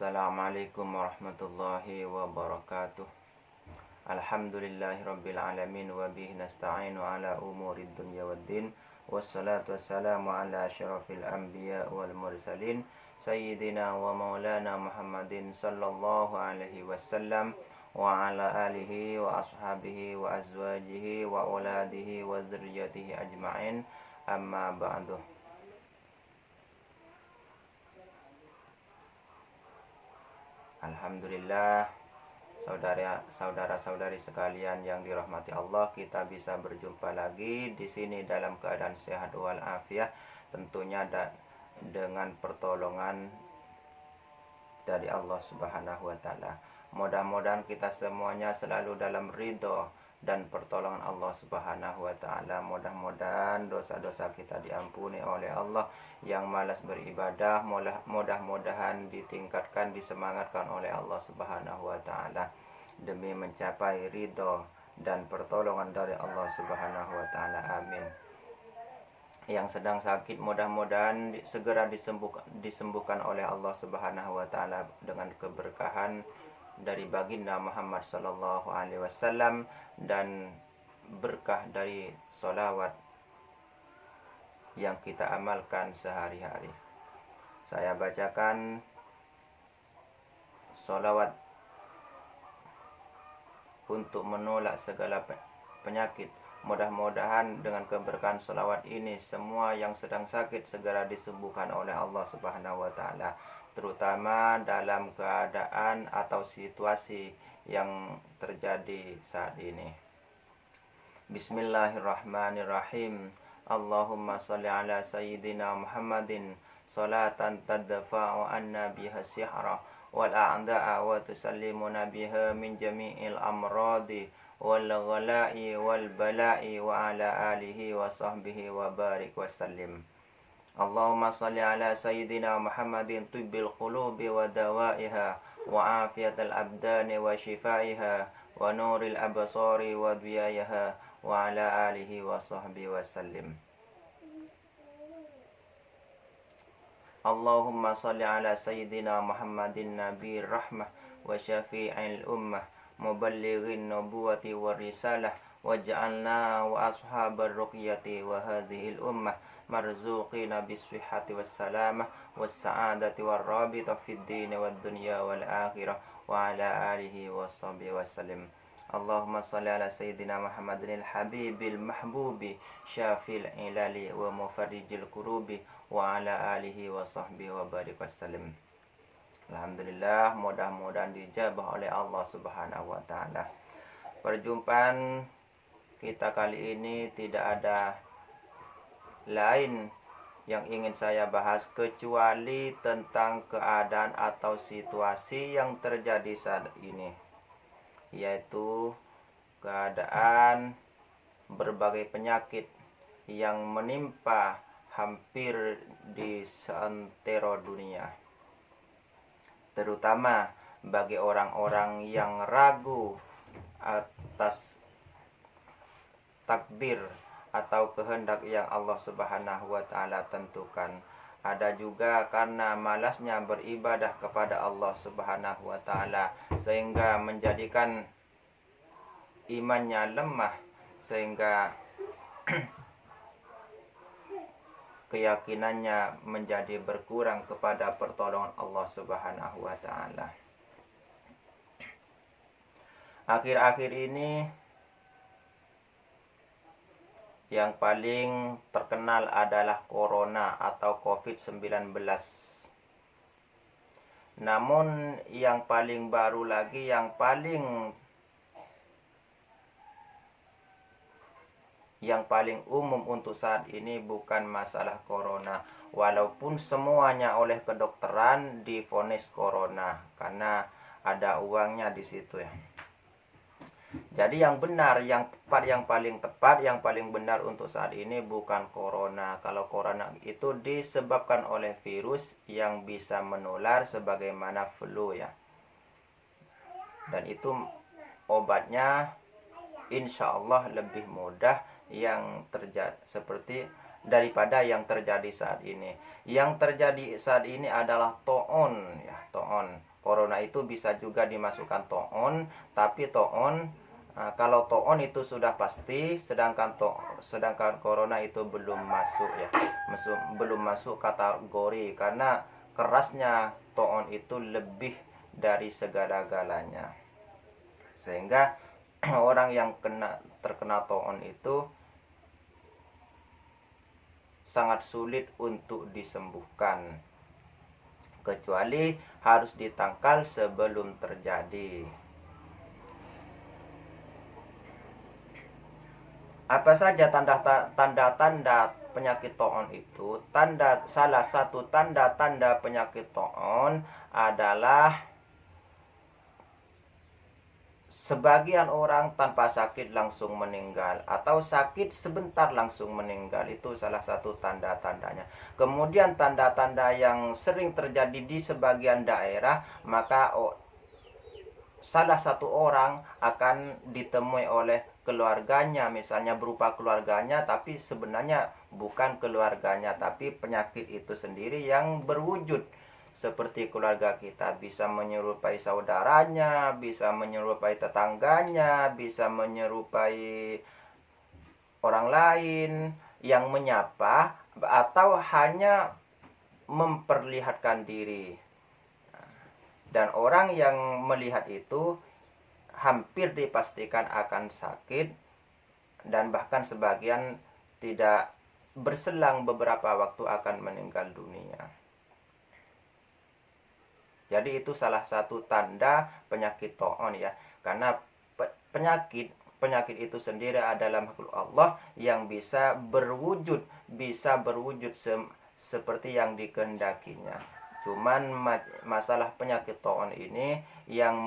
Assalamualaikum warahmatullahi wabarakatuh. Alhamdulillahirabbil alamin wa bihi nasta'inu ala umurid dunya waddin. Wassalatu wassalamu ala asyrafil anbiya wal mursalin sayyidina wa maulana Muhammadin sallallahu alaihi wasallam wa ala alihi wa ashabihi wa azwajihi wa auladihi wa dzurriyyatihi ajma'in. Amma ba'du. Alhamdulillah, saudara-saudari sekalian yang dirahmati Allah, kita bisa berjumpa lagi di sini dalam keadaan sehat walafiat, tentunya dengan pertolongan dari Allah Subhanahu wa taala. Mudah-mudahan kita semuanya selalu dalam ridho dan pertolongan Allah Subhanahu wa taala. Mudah-mudahan dosa-dosa kita diampuni oleh Allah. Yang malas beribadah mudah-mudahan ditingkatkan, disemangatkan oleh Allah Subhanahu wa taala demi mencapai ridho dan pertolongan dari Allah Subhanahu wa taala. Amin. Yang sedang sakit mudah-mudahan segera disembuhkan oleh Allah Subhanahu wa taala dengan keberkahan dari baginda Muhammad sallallahu alaihi wasallam dan berkah dari sholawat yang kita amalkan sehari-hari. Saya bacakan sholawat untuk menolak segala penyakit. Mudah-mudahan dengan keberkahan sholawat ini semua yang sedang sakit segera disembuhkan oleh Allah Subhanahu wa taala, terutama dalam keadaan atau situasi yang terjadi saat ini. Bismillahirrahmanirrahim. Allahumma sholli ala sayyidina Muhammadin salatan tadfa'u anna biha sihra wal a'da'a wa tusallimuna biha min jami'il amradi wal ghala'i wal bala'i wa ala alihi wa sahbihi wa barik wa sallim. Allahumma sholli ala sayyidina Muhammadin tibbil qulubi wa dawaiha wa afiyatal abdani wa shifaiha wa nuril absari wa diyayaha wa ala alihi wa sahbihi wa sallim. Allahumma sholli ala sayyidina Muhammadin nabiyir rahmah wa syafi'il ummah muballighin nubuwati wa risalah waj'alna wa ashabar ruqyati wa hadhil ummah marzuqina biswihhati wassalamah wassa'adati warrabita fid dini wad dunya wal akhirah wa ala alihi wa sahbihi wa sallim. Allahumma sholli ala sayyidina Muhammadin al-habibil mahbubi syafil ilali wa mufarrijil kurubi wa ala alihi wa sahbihi wa barik wasallim. Alhamdulillah, mudah-mudahan dijabah oleh Allah Subhanahu wa taala. Perjumpaan kita kali ini tidak ada lain yang ingin saya bahas kecuali tentang keadaan atau situasi yang terjadi saat ini, yaitu keadaan berbagai penyakit yang menimpa hampir di seantero dunia, terutama bagi orang-orang yang ragu atas takdir atau kehendak yang Allah Subhanahu wa taala tentukan. Ada juga karena malasnya beribadah kepada Allah Subhanahu wa taala sehingga menjadikan imannya lemah, sehingga keyakinannya menjadi berkurang kepada pertolongan Allah Subhanahu wa taala. Akhir-akhir ini yang paling terkenal adalah corona atau COVID-19. Namun yang paling baru lagi, yang paling umum untuk saat ini bukan masalah corona, walaupun semuanya oleh kedokteran divonis corona karena ada uangnya di situ ya. Jadi yang benar, yang tepat, yang paling tepat, yang paling benar untuk saat ini bukan corona. Kalau corona itu disebabkan oleh virus yang bisa menular sebagaimana flu ya. Dan itu obatnya insya Allah lebih mudah yang terjadi seperti daripada yang terjadi saat ini. Yang terjadi saat ini adalah to'on ya, to'on. corona itu bisa juga dimasukkan to'on, tapi to'on kalau to'on itu sudah pasti, sedangkan corona itu belum masuk ya, belum masuk kategori, karena kerasnya to'on itu lebih dari segala-galanya, sehingga orang yang terkena to'on itu sangat sulit untuk disembuhkan, kecuali harus ditangkal sebelum terjadi. Apa saja tanda-tanda penyakit to'on itu? Salah satu tanda-tanda penyakit to'on adalah sebagian orang tanpa sakit langsung meninggal, atau sakit sebentar langsung meninggal. Itu salah satu tanda-tandanya. Kemudian tanda-tanda yang sering terjadi di sebagian daerah, maka salah satu orang akan ditemui oleh keluarganya, misalnya berupa keluarganya, tapi sebenarnya bukan keluarganya, tapi penyakit itu sendiri yang berwujud. Seperti keluarga kita, bisa menyerupai saudaranya, bisa menyerupai tetangganya, bisa menyerupai orang lain yang menyapa, atau hanya memperlihatkan diri. Dan orang yang melihat itu hampir dipastikan akan sakit, dan bahkan sebagian tidak berselang beberapa waktu akan meninggal dunia. Jadi itu salah satu tanda penyakit to'on ya. Karena penyakit itu sendiri adalah makhluk Allah yang bisa berwujud seperti yang dikehendakinya. Cuman masalah penyakit to'on ini yang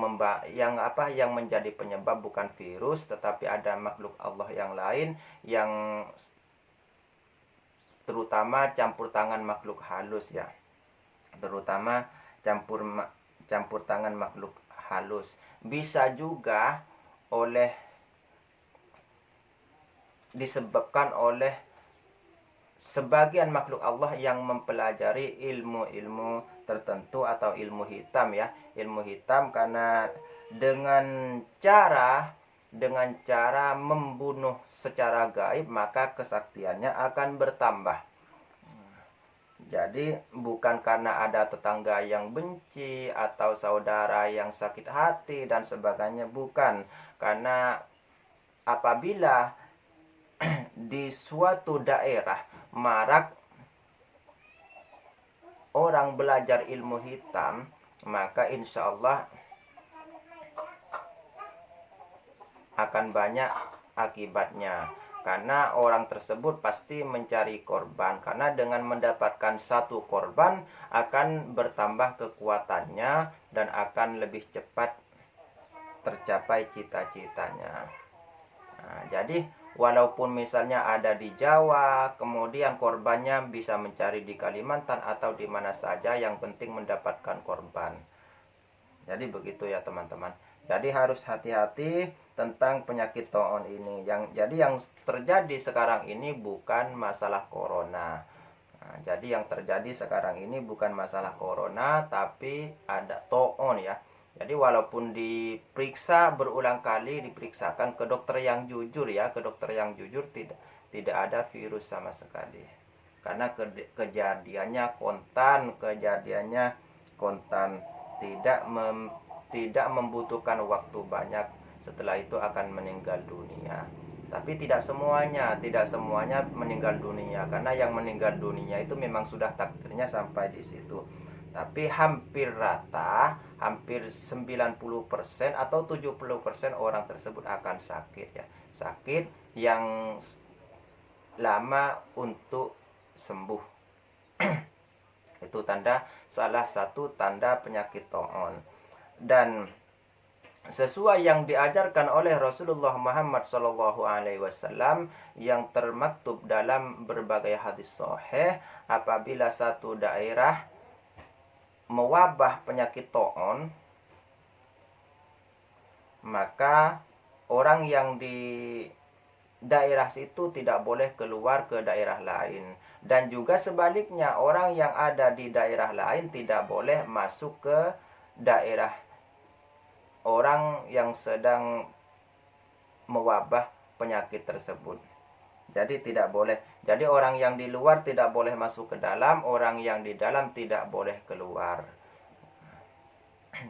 menjadi penyebab bukan virus, tetapi ada makhluk Allah yang lain, yang terutama campur tangan makhluk halus ya. Terutama campur tangan makhluk halus. Bisa juga disebabkan oleh sebagian makhluk Allah yang mempelajari ilmu-ilmu tertentu atau ilmu hitam ya. Ilmu hitam, karena dengan cara membunuh secara gaib, maka kesaktiannya akan bertambah. Jadi bukan karena ada tetangga yang benci atau saudara yang sakit hati dan sebagainya, bukan. Karena apabila di suatu daerah marak orang belajar ilmu hitam, maka insya Allah akan banyak akibatnya. Karena orang tersebut pasti mencari korban, karena dengan mendapatkan satu korban akan bertambah kekuatannya dan akan lebih cepat tercapai cita-citanya. Nah, jadi walaupun misalnya ada di Jawa, kemudian korbannya bisa mencari di Kalimantan atau di mana saja, yang penting mendapatkan korban. Jadi begitu ya teman-teman. Jadi harus hati-hati tentang penyakit to'on ini. Jadi yang terjadi sekarang ini bukan masalah corona. Nah, jadi yang terjadi sekarang ini bukan masalah corona, tapi ada to'on ya. Jadi walaupun diperiksa berulang kali, diperiksakan ke dokter yang jujur ya, ke dokter yang jujur, tidak ada virus sama sekali. Karena kejadiannya kontan, tidak membutuhkan waktu banyak, setelah itu akan meninggal dunia. Tapi tidak semuanya meninggal dunia, karena yang meninggal dunia itu memang sudah takdirnya sampai di situ. Tapi hampir rata, hampir 90% atau 70% orang tersebut akan sakit ya. Sakit yang lama untuk sembuh. Itu salah satu tanda penyakit to'on. Dan sesuai yang diajarkan oleh Rasulullah Muhammad SAW yang termaktub dalam berbagai hadis sahih, apabila satu daerah mewabah penyakit to'on, maka orang yang di daerah situ tidak boleh keluar ke daerah lain. Dan juga sebaliknya, orang yang ada di daerah lain tidak boleh masuk ke daerah orang yang sedang mewabah penyakit tersebut. Jadi tidak boleh. Jadi orang yang di luar tidak boleh masuk ke dalam, orang yang di dalam tidak boleh keluar.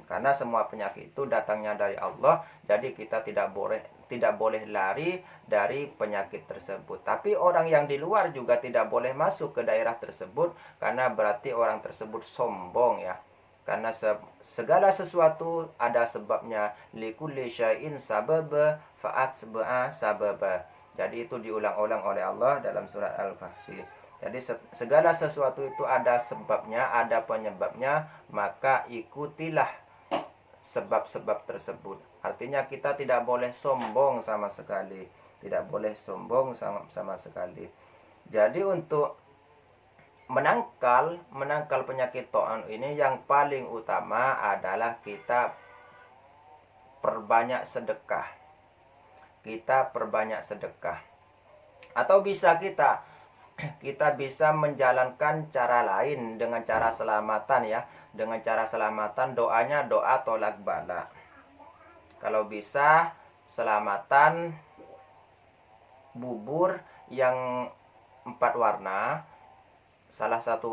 Karena semua penyakit itu datangnya dari Allah, jadi kita tidak boleh lari dari penyakit tersebut. Tapi orang yang di luar juga tidak boleh masuk ke daerah tersebut, karena berarti orang tersebut sombong ya. Karena segala sesuatu ada sebabnya. Likulli syai'in sababa fa'atba'a sababa. Jadi itu diulang-ulang oleh Allah dalam surat Al-Kahfi. Jadi segala sesuatu itu ada sebabnya, ada penyebabnya, maka ikutilah sebab-sebab tersebut. Artinya kita tidak boleh sombong sama sekali. Tidak boleh sombong sama sekali. Jadi untuk menangkal penyakit ta'un ini, yang paling utama adalah kita perbanyak sedekah. Kita perbanyak sedekah. Atau bisa kita bisa menjalankan cara lain dengan cara selamatan ya. Dengan cara selamatan doanya doa tolak bala. Kalau bisa selamatan bubur yang 4 warna. Salah satu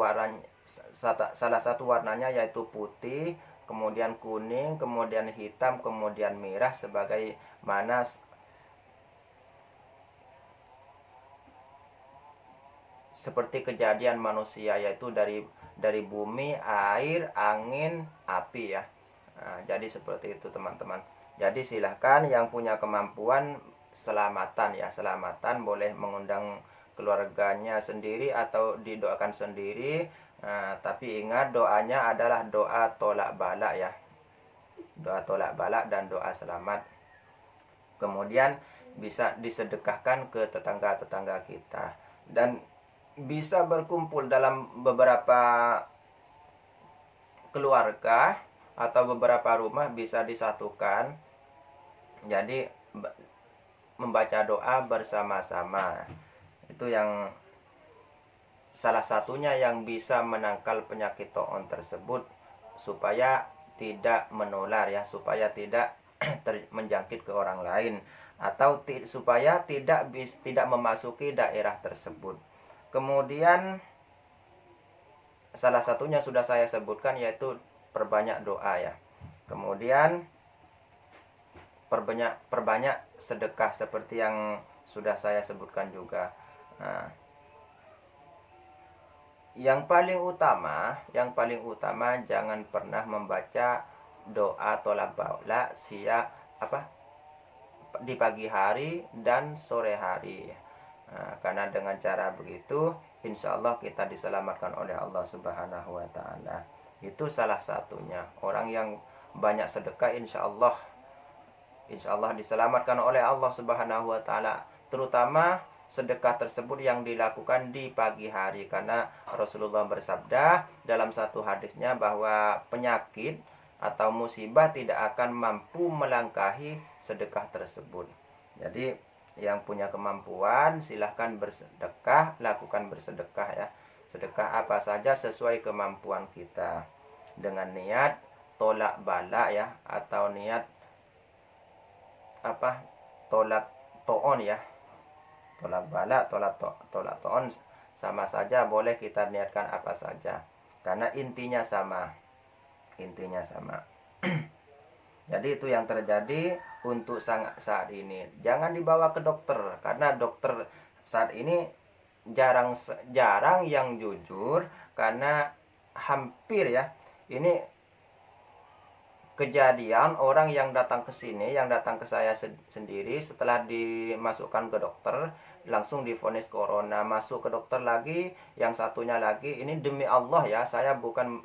warnanya yaitu putih, kemudian kuning, kemudian hitam, kemudian merah, sebagaimana seperti kejadian manusia, yaitu dari bumi, air, angin, api ya. Nah, jadi seperti itu teman-teman. Jadi silahkan yang punya kemampuan selamatan ya, selamatan boleh mengundang keluarganya sendiri atau didoakan sendiri. Nah, tapi ingat doanya adalah doa tolak bala ya. Doa tolak bala dan doa selamat. Kemudian bisa disedekahkan ke tetangga-tetangga kita. Dan bisa berkumpul dalam beberapa keluarga atau beberapa rumah, bisa disatukan. Jadi membaca doa bersama-sama. Itu yang salah satunya yang bisa menangkal penyakit ta'un tersebut, supaya tidak menular ya, supaya tidak menjangkit ke orang lain, atau supaya tidak memasuki daerah tersebut. Kemudian salah satunya sudah saya sebutkan, yaitu perbanyak doa ya. Kemudian perbanyak sedekah seperti yang sudah saya sebutkan juga. Nah, yang paling utama jangan pernah membaca doa tolak bala di pagi hari dan sore hari. Nah, karena dengan cara begitu insya Allah kita diselamatkan oleh Allah Subhanahu wa ta'ala. Itu salah satunya. Orang yang banyak sedekah insya Allah diselamatkan oleh Allah Subhanahu wa ta'ala. Terutama sedekah tersebut yang dilakukan di pagi hari, karena Rasulullah bersabda dalam satu hadisnya bahwa penyakit atau musibah tidak akan mampu melangkahi sedekah tersebut. Jadi yang punya kemampuan silahkan bersedekah, lakukan bersedekah ya. Sedekah apa saja sesuai kemampuan kita, dengan niat tolak bala ya, atau niat tolak ta'un ya. Tolak bala, tolak ta'un sama saja, boleh kita niatkan apa saja, karena intinya sama. Jadi itu yang terjadi untuk saat ini. Jangan dibawa ke dokter, karena dokter saat ini jarang yang jujur, karena hampir ya, ini kejadian orang yang datang ke sini, yang datang ke saya sendiri, setelah dimasukkan ke dokter langsung divonis corona, masuk ke dokter lagi, yang satunya lagi. Ini demi Allah ya, saya bukan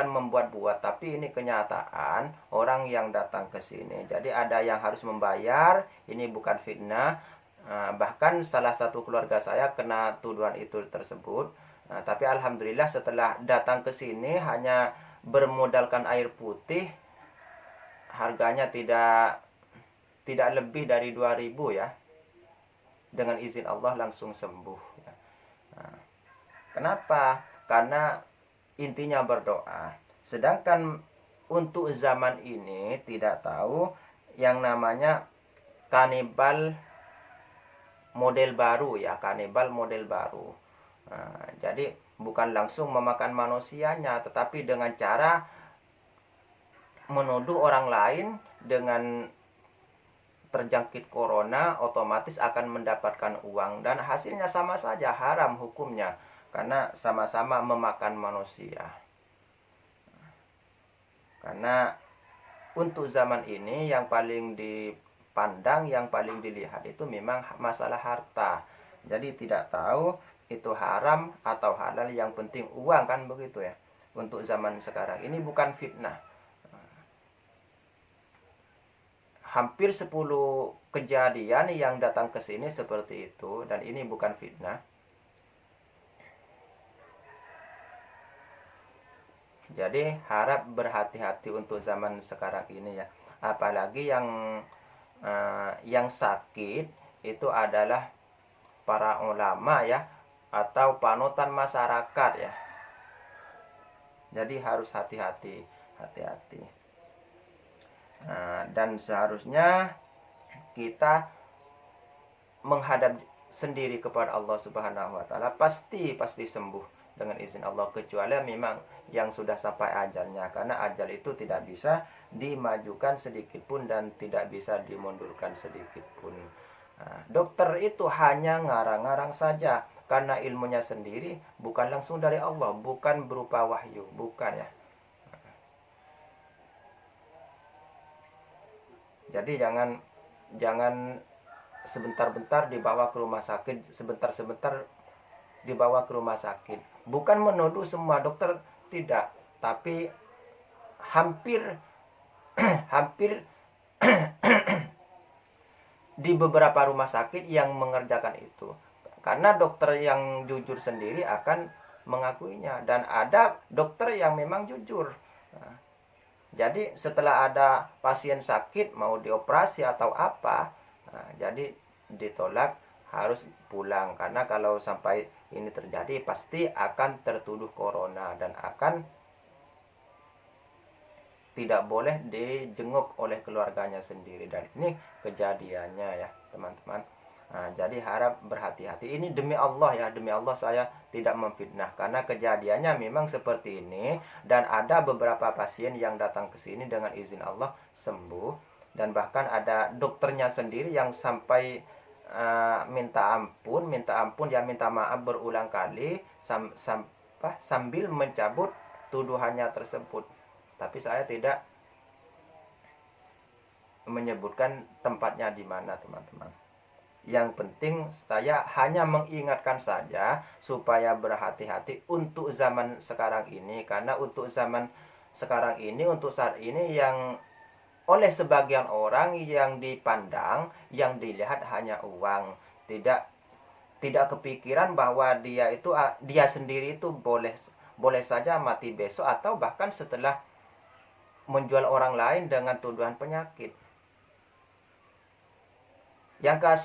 membuat-buat, tapi ini kenyataan orang yang datang ke sini. Jadi ada yang harus membayar, ini bukan fitnah. Bahkan salah satu keluarga saya kena tuduhan itu tersebut. Tapi alhamdulillah setelah datang ke sini hanya bermodalkan air putih, harganya tidak lebih dari 2.000 ya. Dengan izin Allah langsung sembuh ya. Kenapa? Karena intinya berdoa. Sedangkan untuk zaman ini tidak tahu yang namanya kanibal model baru ya, kanibal model baru. Nah, jadi bukan langsung memakan manusianya, tetapi dengan cara menuduh orang lain dengan terjangkit corona, otomatis akan mendapatkan uang, dan hasilnya sama saja, haram hukumnya karena sama-sama memakan manusia. Karena untuk zaman ini yang paling dipandang, yang paling dilihat itu memang masalah harta. Jadi tidak tahu itu haram atau halal, yang penting uang, kan begitu ya. Untuk zaman sekarang ini bukan fitnah. Hampir 10 kejadian yang datang ke sini seperti itu, dan ini bukan fitnah. Jadi harap berhati-hati untuk zaman sekarang ini ya. Apalagi yang sakit itu adalah para ulama ya, atau panutan masyarakat ya. Jadi harus hati-hati. Dan seharusnya kita menghadap sendiri kepada Allah Subhanahu wa taala, pasti sembuh dengan izin Allah, kecuali memang yang sudah sampai ajalnya, karena ajal itu tidak bisa dimajukan sedikit pun dan tidak bisa dimundurkan sedikit pun. Dokter itu hanya ngarang-ngarang saja, karena ilmunya sendiri bukan langsung dari Allah, bukan berupa wahyu, bukan ya. Jadi jangan sebentar-bentar dibawa ke rumah sakit, sebentar-sebentar dibawa ke rumah sakit. Bukan menuduh semua dokter, tidak, tapi hampir di beberapa rumah sakit yang mengerjakan itu. Karena dokter yang jujur sendiri akan mengakuinya, dan ada dokter yang memang jujur. Jadi setelah ada pasien sakit mau dioperasi atau apa, jadi ditolak, harus pulang, karena kalau sampai ini terjadi pasti akan tertuduh corona dan akan tidak boleh dijenguk oleh keluarganya sendiri. Dan ini kejadiannya ya teman-teman. Jadi harap berhati-hati. Ini demi Allah ya, demi Allah saya tidak memfitnah, karena kejadiannya memang seperti ini, dan ada beberapa pasien yang datang ke sini dengan izin Allah sembuh, dan bahkan ada dokternya sendiri yang sampai minta ampun ya, minta maaf berulang kali sambil mencabut tuduhannya tersebut. Tapi saya tidak menyebutkan tempatnya di mana teman-teman. Yang penting saya hanya mengingatkan saja supaya berhati-hati untuk zaman sekarang ini, karena untuk zaman sekarang ini, untuk saat ini, yang oleh sebagian orang yang dipandang, yang dilihat hanya uang, tidak kepikiran bahwa dia sendiri itu boleh saja mati besok, atau bahkan setelah menjual orang lain dengan tuduhan penyakit. Yang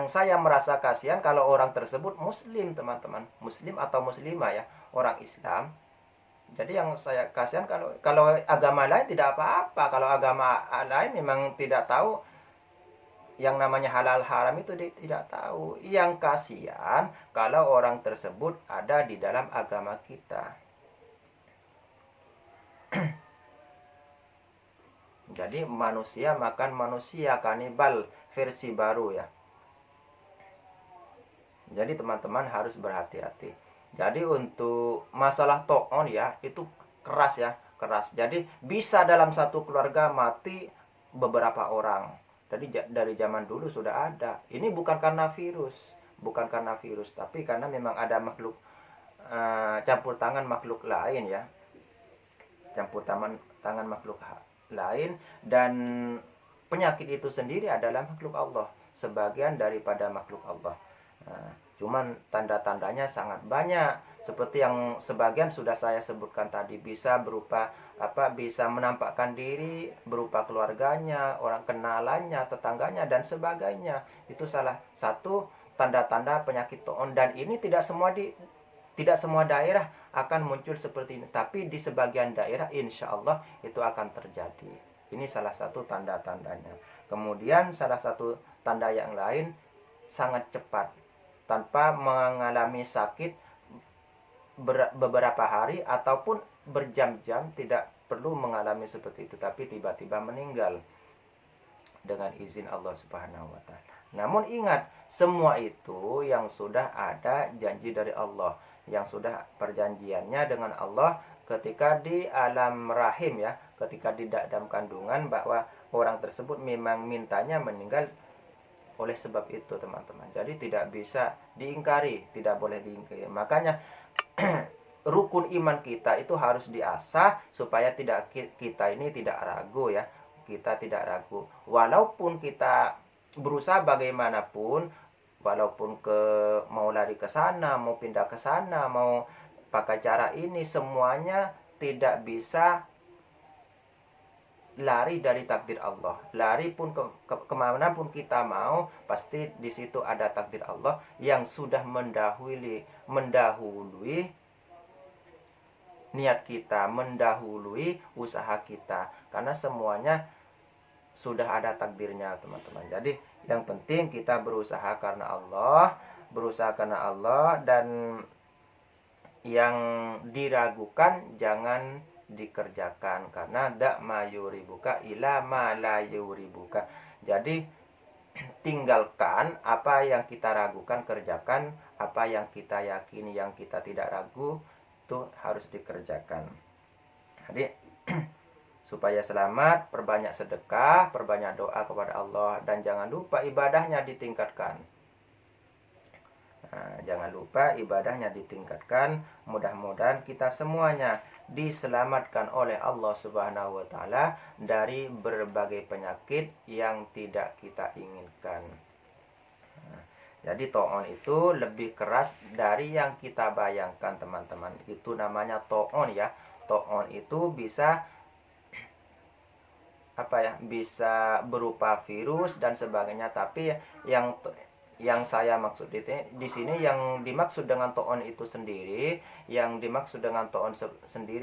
saya merasa kasihan kalau orang tersebut muslim teman-teman, muslim atau muslimah ya, orang Islam. Jadi yang saya kasihan kalau agama lain tidak apa-apa, kalau agama lain memang tidak tahu yang namanya halal haram itu tidak tahu. Yang kasihan kalau orang tersebut ada di dalam agama kita. Jadi manusia makan manusia, kanibal versi baru ya. Jadi teman-teman harus berhati-hati. Jadi untuk masalah to'on ya, itu keras ya, keras. Jadi bisa dalam satu keluarga mati beberapa orang. Jadi dari zaman dulu sudah ada. Ini bukan karena virus, tapi karena memang ada makhluk campur tangan makhluk lain ya. Campur tangan makhluk lain, dan penyakit itu sendiri adalah makhluk Allah, sebagian daripada makhluk Allah. Cuman tanda-tandanya sangat banyak, seperti yang sebagian sudah saya sebutkan tadi, bisa berupa bisa menampakkan diri berupa keluarganya, orang kenalannya, tetangganya dan sebagainya. Itu salah satu tanda-tanda penyakit to'on, dan ini tidak semua daerah akan muncul seperti ini. Tapi di sebagian daerah insya Allah itu akan terjadi. Ini salah satu tanda-tandanya. Kemudian salah satu tanda yang lain, sangat cepat tanpa mengalami sakit beberapa hari ataupun berjam-jam, tidak perlu mengalami seperti itu, tapi tiba-tiba meninggal dengan izin Allah Subhanahu wa taala. Namun ingat, semua itu yang sudah ada janji dari Allah, yang sudah perjanjiannya dengan Allah ketika di alam rahim ya, ketika di dalam kandungan, bahwa orang tersebut memang mintanya meninggal oleh sebab itu, teman-teman. Jadi tidak bisa diingkari, tidak boleh diingkari. Makanya rukun iman kita itu harus diasah supaya kita ini tidak ragu ya. Kita tidak ragu. Walaupun kita berusaha bagaimanapun, walaupun mau lari ke sana, mau pindah ke sana, mau pakai cara ini, semuanya tidak bisa lari dari takdir Allah. Lari pun kemana pun kita mau, pasti di situ ada takdir Allah yang sudah mendahului niat kita, mendahului usaha kita. Karena semuanya sudah ada takdirnya, teman-teman. Jadi yang penting kita berusaha karena Allah, dan yang diragukan jangan dikerjakan, karena dak mayuribuka ila ma la yuribuka. Jadi tinggalkan apa yang kita ragukan, kerjakan apa yang kita yakini, yang kita tidak ragu, itu harus dikerjakan. Jadi supaya selamat, perbanyak sedekah, perbanyak doa kepada Allah, dan jangan lupa ibadahnya ditingkatkan. Nah, jangan lupa ibadahnya ditingkatkan. Mudah-mudahan kita semuanya diselamatkan oleh Allah Subhanahu wa taala dari berbagai penyakit yang tidak kita inginkan. Nah, jadi ta'un itu lebih keras dari yang kita bayangkan, teman-teman. Itu namanya ta'un ya. Ta'un itu bisa bisa berupa virus dan sebagainya, tapi yang saya maksud di sini, yang dimaksud dengan ta'un itu sendiri,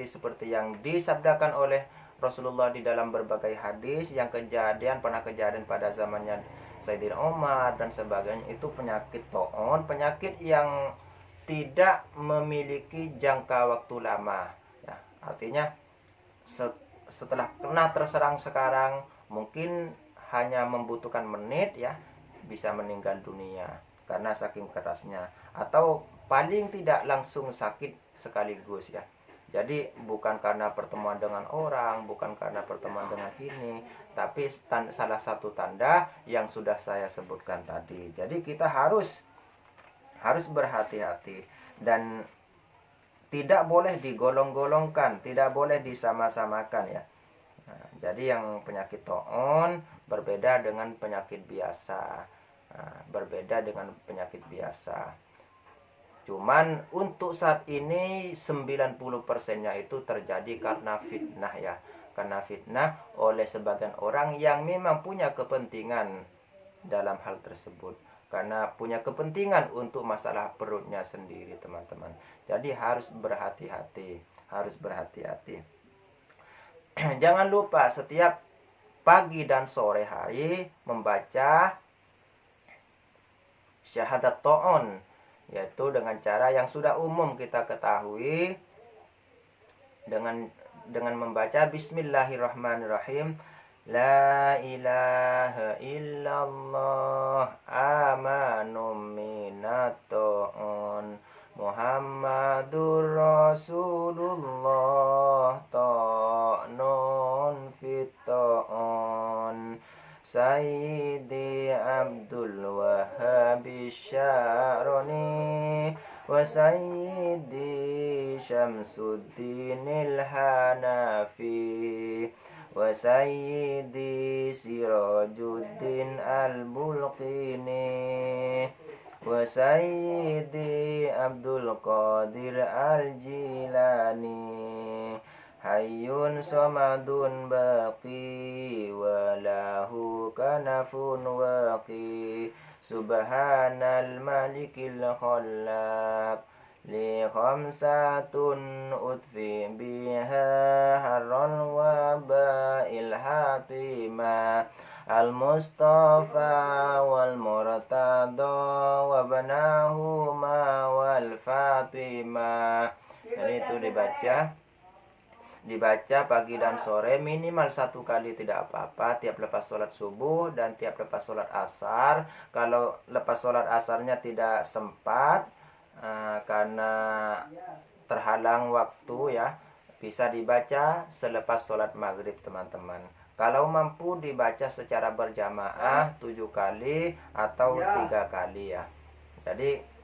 seperti yang disabdakan oleh Rasulullah di dalam berbagai hadis, yang pernah kejadian pada zamannya Sayyidina Umar dan sebagainya, itu penyakit ta'un, penyakit yang tidak memiliki jangka waktu lama ya. Artinya setelah kena terserang sekarang, mungkin hanya membutuhkan menit ya, bisa meninggal dunia karena saking kerasnya, atau paling tidak langsung sakit sekaligus ya. Jadi bukan karena pertemuan dengan orang, bukan karena pertemuan dengan ini, tapi salah satu tanda yang sudah saya sebutkan tadi. Jadi kita harus berhati-hati dan tidak boleh digolong-golongkan, tidak boleh disama-samakan ya. Nah, jadi yang penyakit ta'un berbeda dengan penyakit biasa. Cuman untuk saat ini 90%-nya itu terjadi karena fitnah ya. Karena fitnah oleh sebagian orang yang memang punya kepentingan dalam hal tersebut. Karena punya kepentingan untuk masalah perutnya sendiri, teman-teman. Jadi harus berhati-hati. Jangan lupa setiap pagi dan sore hari membaca syahadat ta'un, yaitu dengan cara yang sudah umum kita ketahui, dengan membaca Bismillahirrahmanirrahim. La ilaha illallah amanum minat ta'un Muhammadur Rasulullah ta'nun fit ta'un Sayyidi Abdul Wahhab Syaroni wa Sayyidi Syamsuddinil Hanafi wa Sayyidi Sirajuddin Al-Bulqini wa Sayyidi Abdul Qadir Al-Jilani Hayyun Samadun Baqi wa lahu kanafun waqi Subhanal Malikil Khallaq li khamsatun utfi biha harran wa ba'il hatima al-Mustafa wal Murtada wa banahuma wal Fatimah. Jadi itu dibaca pagi dan sore minimal 1 kali tidak apa-apa, tiap lepas sholat subuh dan tiap lepas sholat asar. Kalau lepas sholat asarnya tidak sempat karena terhalang waktu ya, bisa dibaca selepas sholat maghrib teman-teman. Kalau mampu dibaca secara berjamaah 7 kali atau 3 kali ya. Jadi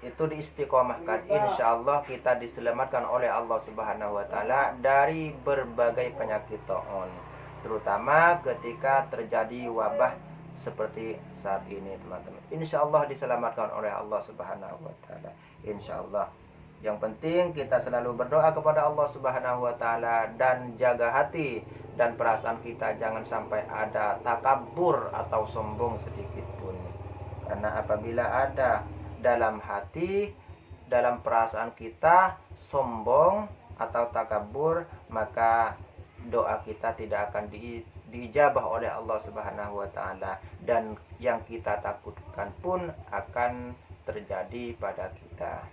itu diistiqomahkan, insya Allah kita diselamatkan oleh Allah Subhanahu wa Ta'ala dari berbagai penyakit taun, terutama ketika terjadi wabah seperti saat ini teman-teman. Insya Allah diselamatkan oleh Allah Subhanahu wa Ta'ala, insya Allah. Yang penting kita selalu berdoa kepada Allah Subhanahu wa Ta'ala dan jaga hati dan perasaan kita, jangan sampai ada takabur atau sombong sedikit pun. Karena apabila ada dalam hati, dalam perasaan kita sombong atau takabur, maka doa kita tidak akan diijabah oleh Allah Subhanahu wa Ta'ala, dan yang kita takutkan pun akan terjadi pada kita.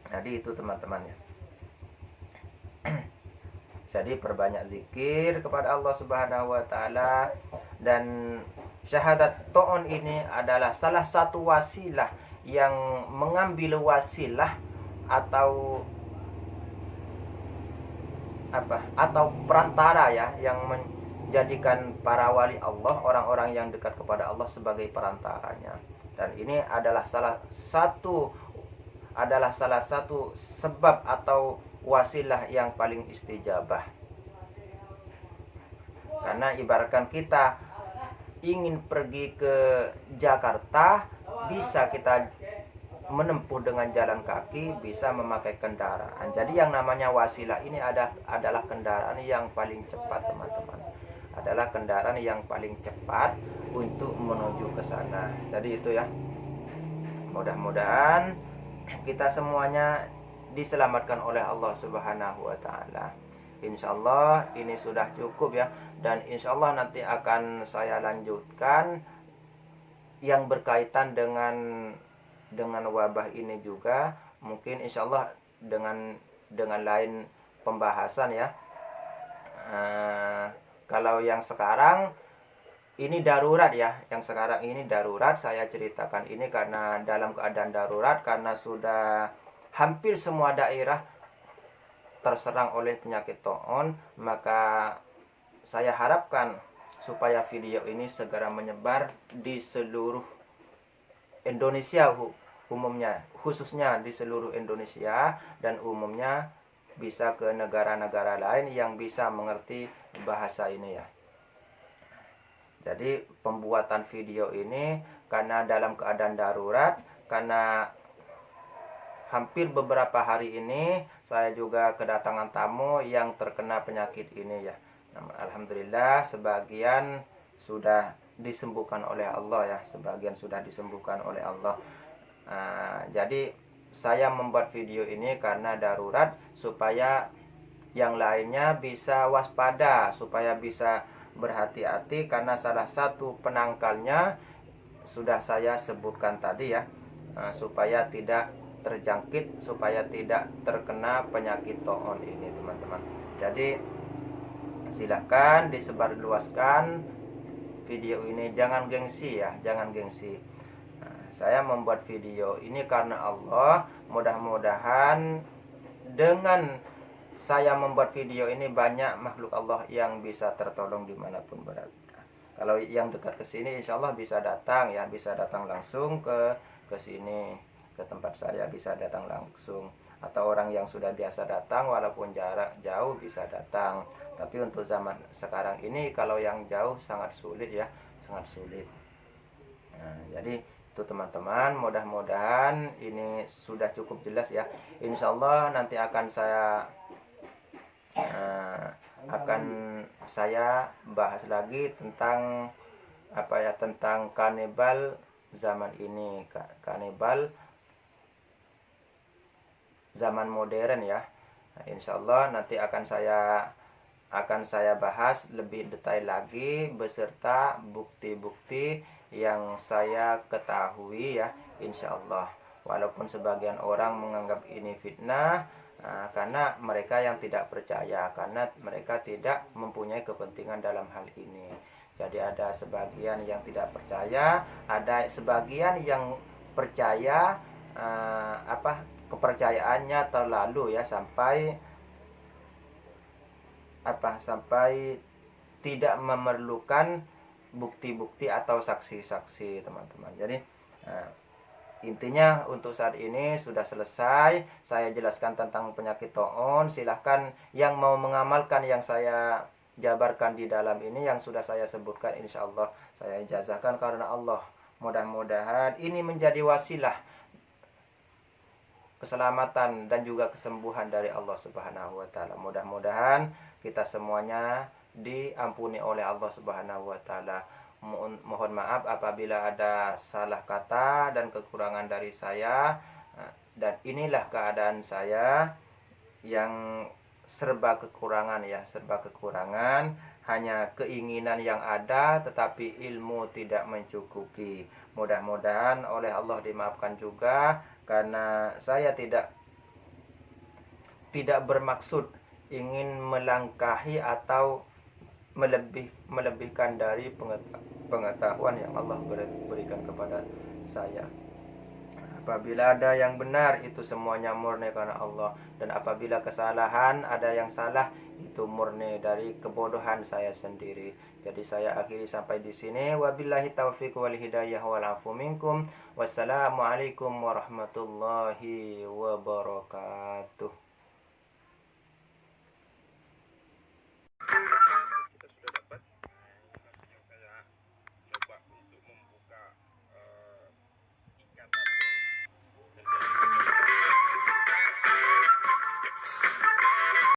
Jadi itu teman-teman ya. Jadi perbanyak zikir kepada Allah Subhanahu wa Ta'ala, dan syahadat ta'un ini adalah salah satu wasilah yang mengambil wasilah atau perantara ya, yang menjadikan para wali Allah, orang-orang yang dekat kepada Allah sebagai perantaranya. Dan ini adalah salah satu sebab atau wasilah yang paling istijabah. Karena ibaratkan kita ingin pergi ke Jakarta, bisa kita menempuh dengan jalan kaki, bisa memakai kendaraan. Jadi yang namanya wasilah ini adalah kendaraan yang paling cepat teman-teman. Adalah kendaraan yang paling cepat untuk menuju ke sana. Jadi itu ya. Mudah-mudahan kita semuanya diselamatkan oleh Allah Subhanahu wa Ta'ala. Insya Allah ini sudah cukup ya. Dan insya Allah nanti akan saya lanjutkan yang berkaitan dengan wabah ini juga. Mungkin insya Allah dengan lain pembahasan ya. Kalau yang sekarang ini darurat ya. Yang sekarang ini darurat, saya ceritakan ini karena dalam keadaan darurat, karena sudah hampir semua daerah terserang oleh penyakit taun. Maka saya harapkan supaya video ini segera menyebar di seluruh Indonesia umumnya, khususnya di seluruh Indonesia, dan umumnya bisa ke negara-negara lain yang bisa mengerti bahasa ini ya. Jadi pembuatan video ini karena dalam keadaan darurat, karena hampir beberapa hari ini saya juga kedatangan tamu yang terkena penyakit ini ya. Alhamdulillah sebagian sudah disembuhkan oleh Allah ya, sebagian sudah disembuhkan oleh Allah. Jadi saya membuat video ini karena darurat, supaya yang lainnya bisa waspada, supaya bisa berhati-hati, karena salah satu penangkalnya sudah saya sebutkan tadi ya, supaya tidak terjangkit, supaya tidak terkena penyakit taun ini teman-teman. Jadi silahkan disebarluaskan video ini, jangan gengsi ya, jangan gengsi. Saya membuat video ini karena Allah. Mudah-mudahan dengan saya membuat video ini banyak makhluk Allah yang bisa tertolong dimanapun berada. Kalau yang dekat ke sini insya Allah bisa datang ya, bisa datang langsung ke sini, ke tempat saya bisa datang langsung. Atau orang yang sudah biasa datang walaupun jarak jauh bisa datang. Tapi untuk zaman sekarang ini kalau yang jauh sangat sulit ya, sangat sulit. Jadi itu teman-teman, mudah-mudahan ini sudah cukup jelas ya. Insya Allah nanti akan saya bahas lagi tentang tentang kanibal zaman ini, kanibal zaman modern ya. Nah, insya Allah nanti akan saya bahas lebih detail lagi beserta bukti-bukti yang saya ketahui ya, insya Allah. Walaupun sebagian orang menganggap ini fitnah, karena mereka yang tidak percaya, karena mereka tidak mempunyai kepentingan dalam hal ini. Jadi ada sebagian yang tidak percaya, ada sebagian yang percaya, kepercayaannya terlalu ya, sampai tidak memerlukan bukti-bukti atau saksi-saksi, teman-teman. Jadi intinya untuk saat ini sudah selesai. Saya jelaskan tentang penyakit taun. Silahkan yang mau mengamalkan yang saya jabarkan di dalam ini, yang sudah saya sebutkan, insya Allah saya ijazahkan karena Allah. Mudah-mudahan ini menjadi wasilah keselamatan dan juga kesembuhan dari Allah Subhanahu wa taala. Mudah-mudahan kita semuanya diampuni oleh Allah Subhanahu wa taala. Mohon maaf apabila ada salah kata dan kekurangan dari saya. Dan inilah keadaan saya yang serba kekurangan ya, serba kekurangan. Hanya keinginan yang ada tetapi ilmu tidak mencukupi. Mudah-mudahan oleh Allah dimaafkan juga, karena saya tidak bermaksud ingin melangkahi atau melebihkan dari pengetahuan yang Allah berikan kepada saya. Apabila ada yang benar, itu semuanya murni karena Allah. Dan apabila kesalahan, ada yang salah, itu murni dari kebodohan saya sendiri. Jadi saya akhiri sampai di sini. Wabillahi taufiq wal hidayah wal afu minkum. Wassalamualaikum warahmatullahi wabarakatuh.